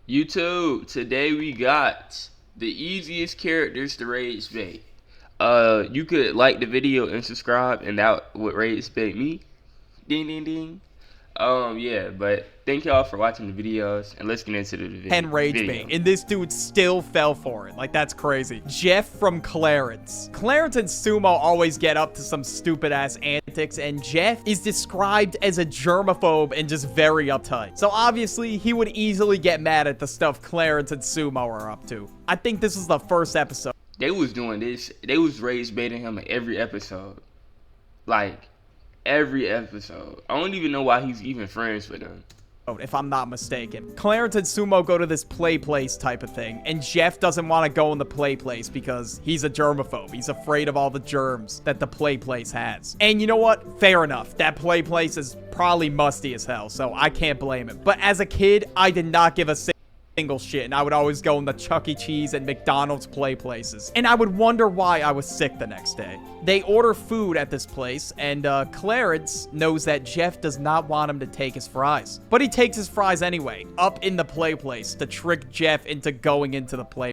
YouTube, today we got the easiest characters to rage bait. You could like the video and subscribe, and that would rage bait me. Ding ding ding. Yeah, but thank y'all for watching the videos, and let's get into the And rage bait, and this dude still fell for it. Like, that's crazy. Jeff from Clarence. Clarence and Sumo always get up to some stupid ass antics, and Jeff is described as a germaphobe and just very uptight. So obviously, he would easily get mad at the stuff Clarence and Sumo are up to. I think this is the first episode. They was doing this. They was rage baiting him in every episode. Like, every episode. I don't even know why he's even friends with them. If I'm not mistaken. Clarence and Sumo go to this play place type of thing, and Jeff doesn't want to go in the play place because he's a germaphobe. He's afraid of all the germs that the play place has. And you know what? Fair enough. That play place is probably musty as hell, so I can't blame him. But as a kid, I did not give a single shit, and I would always go in the Chuck E. Cheese and McDonald's play places. And I would wonder why I was sick the next day. They order food at this place, and Clarence knows that Jeff does not want him to take his fries. But he takes his fries anyway, up in the play place, to trick Jeff into going into the play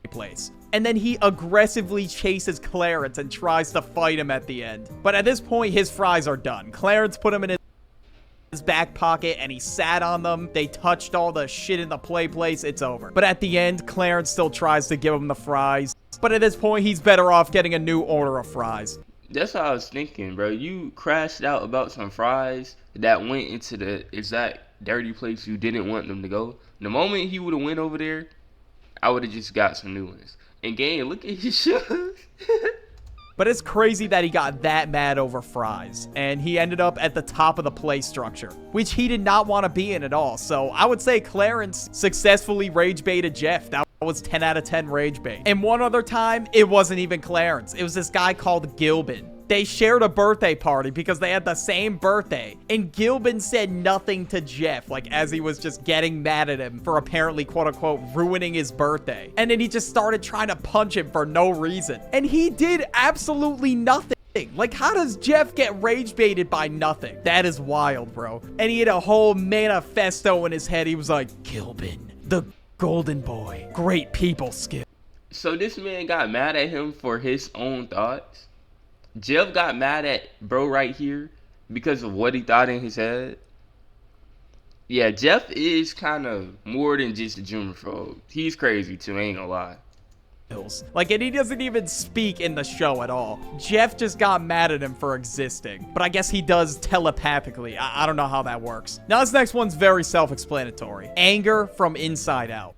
place. And then he aggressively chases Clarence and tries to fight him at the end. But at this point, his fries are done. Clarence put him in his back pocket and he sat on them. They touched all the shit in the play place. It's over. But at the end, Clarence still tries to give him the fries. But at this point, he's better off getting a new order of fries. That's what I was thinking, bro. You crashed out about some fries that went into the exact dirty place you didn't want them to go. The moment he would have went over there, I would have just got some new ones. And gang, look at his shoes. But it's crazy that he got that mad over fries, and he ended up at the top of the play structure, which he did not want to be in at all. So I would say Clarence successfully rage baited Jeff. That was 10 out of 10 rage bait. And one other time, it wasn't even Clarence. It was this guy called Gilbin. They shared a birthday party because they had the same birthday. And Gilbin said nothing to Jeff, like as he was just getting mad at him for apparently, quote unquote, ruining his birthday. And then he just started trying to punch him for no reason. And he did absolutely nothing. Like, how does Jeff get rage baited by nothing? That is wild, bro. And he had a whole manifesto in his head. He was like, Gilbin, the golden boy, great people skill. So this man got mad at him for his own thoughts. Jeff got mad at bro right here because of what he thought in his head. Yeah, Jeff is kind of more than just a germaphobe. He's crazy too, ain't gonna lie. Like, and he doesn't even speak in the show at all. Jeff just got mad at him for existing. But I guess he does telepathically. I don't know how that works. Now, this next one's very self-explanatory. Anger from Inside Out.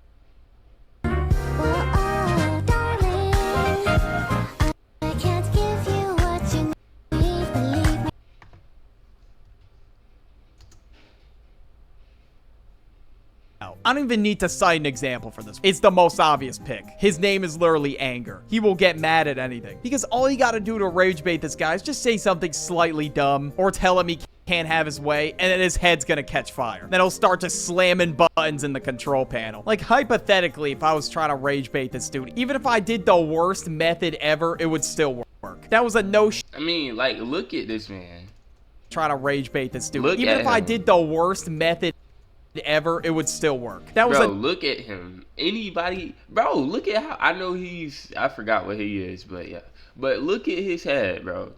I don't even need to cite an example for this. It's the most obvious pick. His name is literally Anger. He will get mad at anything. Because all you gotta do to rage bait this guy is just say something slightly dumb or tell him he can't have his way, and then his head's gonna catch fire. Then he'll start just slamming buttons in the control panel. Like, hypothetically, if I was trying to rage bait this dude, even if I did the worst method ever, it would still work. That was a no sh- I mean, like, look at this man. Trying to rage bait this dude. Look Even at if I him. did the worst method ever, it would still work. That was Bro, look at him. Anybody, bro, look at how, I know I forgot what he is, but yeah. But look at his head, bro.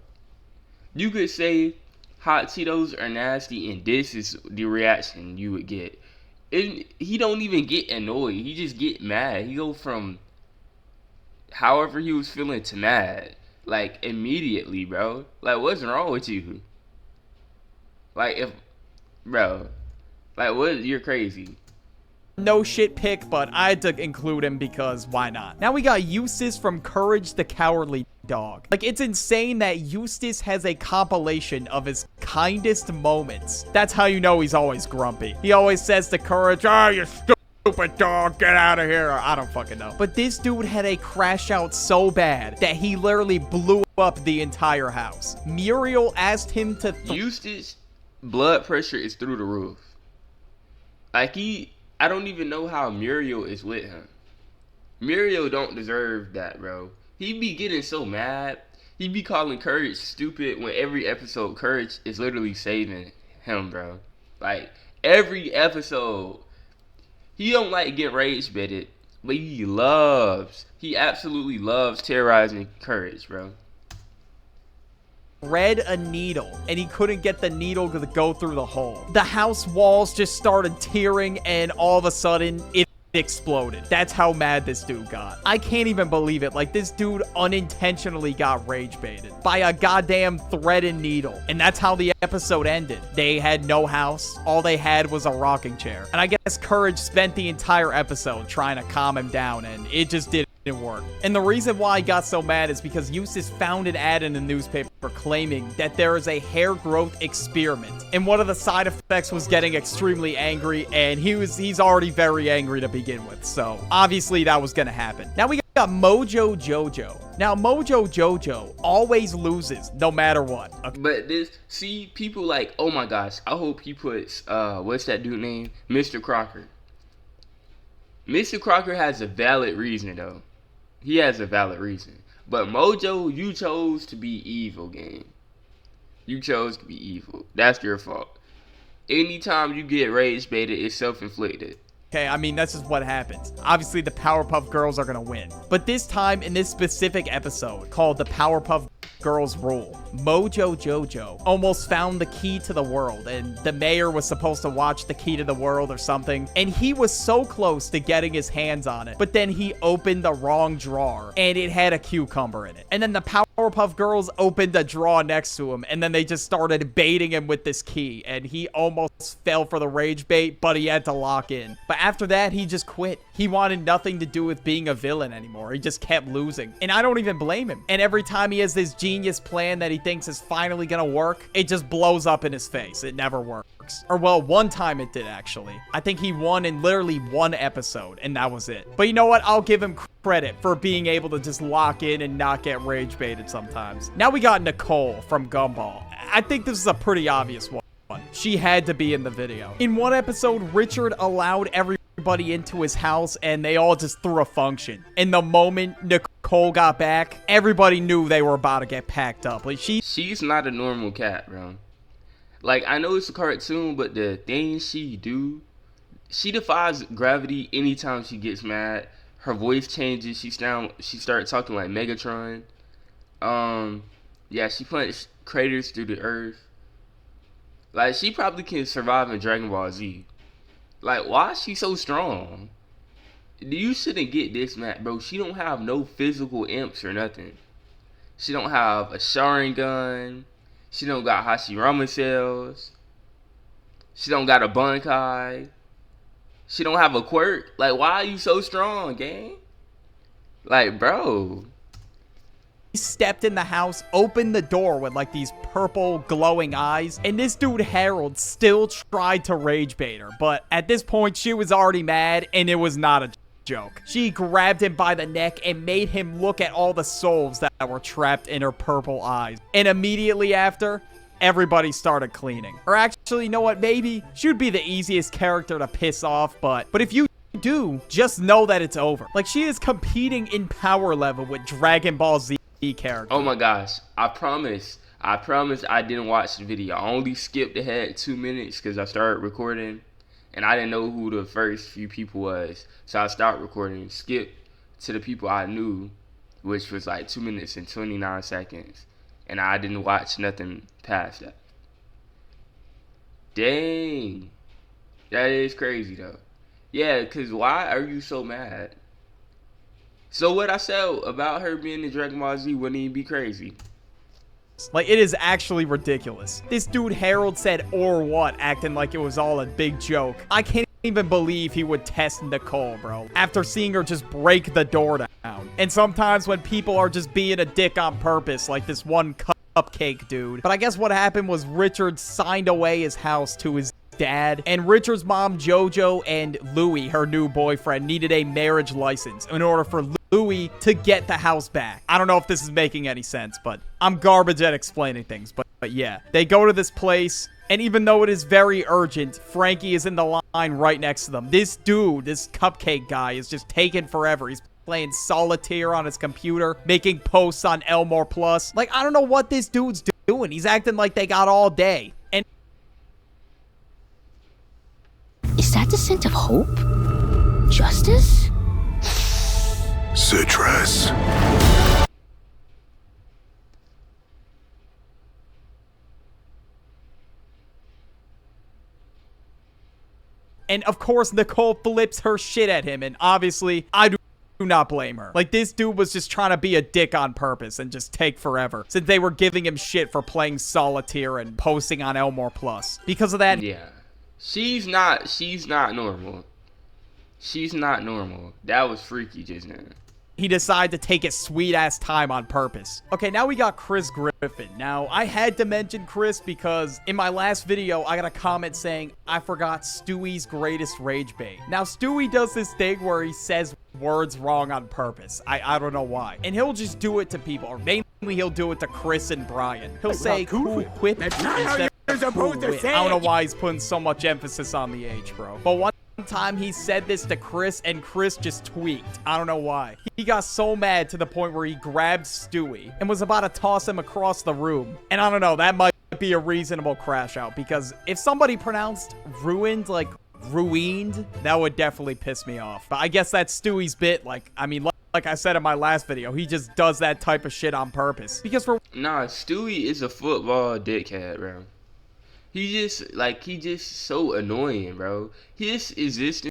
You could say hot Cheetos are nasty, and this is the reaction you would get. He don't even get annoyed. He just get mad. He go from however he was feeling to mad. Like, immediately, bro. Like, what's wrong with you? Like, bro. Like, what? You're crazy. No shit pick, but I had to include him because why not? Now we got Eustace from Courage the Cowardly Dog. Like, it's insane that Eustace has a compilation of his kindest moments. That's how you know he's always grumpy. He always says to Courage, "Oh, you stupid dog, get out of here." I don't fucking know. But this dude had a crash out so bad that he literally blew up the entire house. Muriel asked him to Eustace blood pressure is through the roof. Like, I don't even know how Muriel is with him. Muriel don't deserve that, bro. He be getting so mad. He be calling Courage stupid when every episode Courage is literally saving him, bro. Like, every episode, He don't like get rage baited, but he absolutely loves terrorizing Courage, bro. Thread a needle, and he couldn't get the needle to go through the hole. The house walls just started tearing, and all of a sudden, it exploded. That's how mad this dude got. I can't even believe it. Like, this dude unintentionally got rage baited by a goddamn thread and needle. And that's how the episode ended. They had no house. All they had was a rocking chair. And I guess Courage spent the entire episode trying to calm him down, and it just didn't work. And the reason why I got so mad is because Eustace found an ad in the newspaper claiming that there is a hair growth experiment, and one of the side effects was getting extremely angry, and he's already very angry to begin with, so obviously that was gonna happen. Now we got Mojo Jojo. Now Mojo Jojo always loses no matter what. Okay. But people like, oh my gosh, I hope he puts what's that dude name? Mr. Crocker. Mr. Crocker has a valid reason though. He has a valid reason. But Mojo, you chose to be evil, gang. You chose to be evil. That's your fault. Anytime you get rage baited, it's self-inflicted. Okay, I mean, that's just what happens. Obviously, the Powerpuff Girls are gonna win. But this time, in this specific episode, called the Powerpuff Girls Rule, Mojo Jojo almost found the key to the world, and the mayor was supposed to watch the key to the world or something, and he was so close to getting his hands on it, but then he opened the wrong drawer, and it had a cucumber in it. And then the Powerpuff Girls opened a drawer next to him, and then they just started baiting him with this key, and he almost fell for the rage bait, but he had to lock in. But after that, he just quit. He wanted nothing to do with being a villain anymore. He just kept losing. And I don't even blame him. And every time he has this genius plan that he thinks is finally gonna work, it just blows up in his face. It never works. Or well, one time it did actually. I think he won in literally one episode, and that was it. But you know what? I'll give him credit for being able to just lock in and not get rage baited sometimes. Now we got Nicole from Gumball. I think this is a pretty obvious one. She had to be in the video. In one episode, Richard allowed everybody into his house and they all just threw a function. And the moment Nicole got back, everybody knew they were about to get packed up. Like she's not a normal cat, bro. Like, I know it's a cartoon, but the things she do, she defies gravity anytime she gets mad. Her voice changes. She starts talking like Megatron. Yeah, she punched craters through the earth. Like, she probably can survive in Dragon Ball Z. Like, why is she so strong? You shouldn't get this mad, bro. She don't have no physical imps or nothing. She don't have a Sharingan. She don't got Hashirama cells. She don't got a Bankai. She don't have a quirk. Like, why are you so strong, gang? Like, bro. He stepped in the house, opened the door with like these purple glowing eyes, and this dude Harold still tried to rage bait her, but at this point she was already mad and it was not a joke. She grabbed him by the neck and made him look at all the souls that were trapped in her purple eyes, and immediately after, everybody started cleaning. Or actually, you know what, maybe she would be the easiest character to piss off, but if you do, just know that it's over. Like, she is competing in power level with Dragon Ball Z character. Oh my gosh, I promise I didn't watch the video. I only skipped ahead 2 minutes because I started recording and I didn't know who the first few people was, so I stopped recording, skipped to the people I knew, which was like 2 minutes and 29 seconds, and I didn't watch nothing past that. Dang, that is crazy though. Yeah, because why are you so mad? So what I said about her being in Dragon Ball Z wouldn't even be crazy. Like, it is actually ridiculous. This dude Harold said, or what, acting like it was all a big joke. I can't even believe he would test Nicole, bro, after seeing her just break the door down. And sometimes when people are just being a dick on purpose, like this one cupcake dude. But I guess what happened was Richard signed away his house to his dad, and Richard's mom Jojo and Louie, her new boyfriend, needed a marriage license in order for Louie to get the house back. I don't know if this is making any sense, but I'm garbage at explaining things, but yeah. They go to this place, and even though it is very urgent, Frankie is in the line right next to them. This dude, this cupcake guy, is just taking forever. He's playing solitaire on his computer, making posts on Elmore Plus. Like, I don't know what this dude's doing. He's acting like they got all day. And is that the scent of hope? Justice? Citrus. And of course, Nicole flips her shit at him, and obviously, I do not blame her. Like, this dude was just trying to be a dick on purpose and just take forever, since they were giving him shit for playing solitaire and posting on Elmore Plus. Because of that, Yeah. She's not normal. She's not normal. That was freaky just now. he decided to take his sweet-ass time on purpose. Okay, now we got Chris Griffin. Now, I had to mention Chris because in my last video, I got a comment saying, I forgot Stewie's greatest rage bait. Now, Stewie does this thing where he says words wrong on purpose. I don't know why. And he'll just do it to people, or mainly he'll do it to Chris and Brian. He'll say cool whip instead of cool whip. I don't know why he's putting so much emphasis on the H, bro. But one time he said this to Chris and Chris just tweaked. I don't know why. He got so mad to the point where he grabbed Stewie and was about to toss him across the room. And I don't know, that might be a reasonable crash out, because if somebody pronounced ruined like ruined, that would definitely piss me off. But I guess that's Stewie's bit. Like, I mean, like I said in my last video, he just does that type of shit on purpose. Because for Nah, Stewie is a football dickhead, bro. He just so annoying, bro. His existence